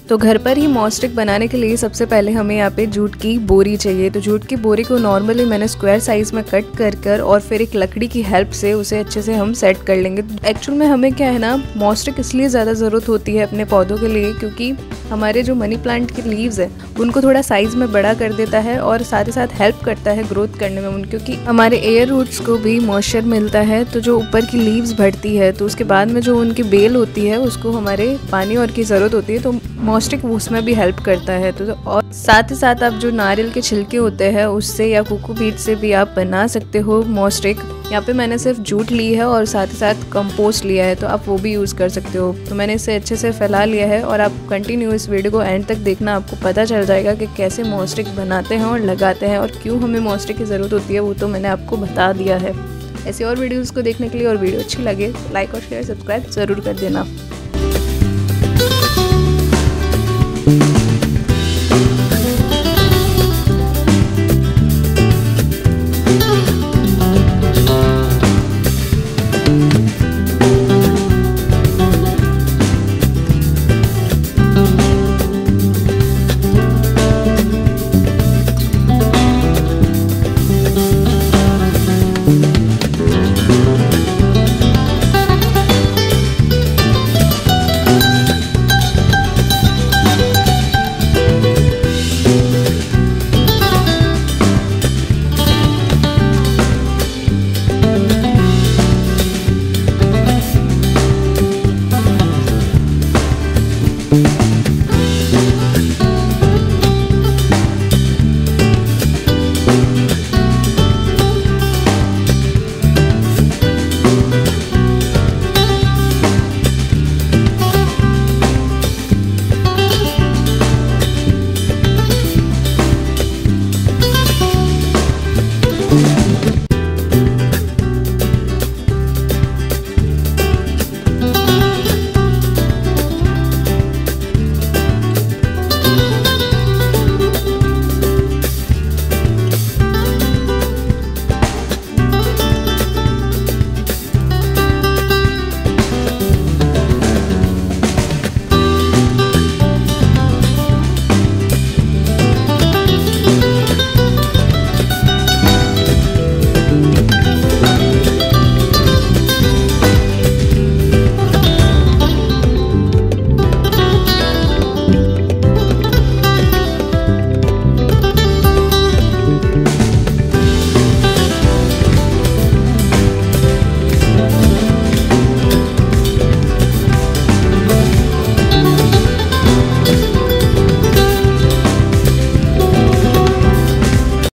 तो घर पर ही मॉस्टिक बनाने के लिए सबसे पहले हमें यहाँ पे जूट की बोरी चाहिए। तो जूट की बोरी को नॉर्मली मैंने स्क्वायर साइज़ में कट कर और फिर एक लकड़ी की हेल्प से उसे अच्छे से हम सेट कर लेंगे। एक्चुअल में हमें क्या है ना, मॉस्टिक इसलिए ज़्यादा ज़रूरत होती है अपने पौधों के लिए क्योंकि हमारे जो मनी प्लांट के लीव्स है उनको थोड़ा साइज़ में बड़ा कर देता है और साथ ही साथ हेल्प करता है ग्रोथ करने में क्योंकि हमारे एयर रूट्स को भी मॉइस्चर मिलता है। तो जो ऊपर की लीव्स बढ़ती है तो उसके बाद में जो उनकी बेल होती है उसको हमारे पानी और की ज़रूरत होती है, तो मॉस्टिक उसमें भी हेल्प करता है। तो और साथ ही साथ आप जो नारियल के छिलके होते हैं उससे या कोकोपीट से भी आप बना सकते हो मॉस्टिक। यहाँ पे मैंने सिर्फ जूट ली है और साथ ही साथ कंपोस्ट लिया है, तो आप वो भी यूज़ कर सकते हो। तो मैंने इसे अच्छे से फैला लिया है और आप कंटिन्यू इस वीडियो को एंड तक देखना, आपको पता चल जाएगा कि कैसे मॉस्टिक बनाते हैं और लगाते हैं और क्यों हमें मॉस्टिक की ज़रूरत होती है, वो तो मैंने आपको बता दिया है। ऐसे और वीडियोज़ को देखने के लिए और वीडियो अच्छी लगे लाइक और शेयर सब्सक्राइब ज़रूर कर देना।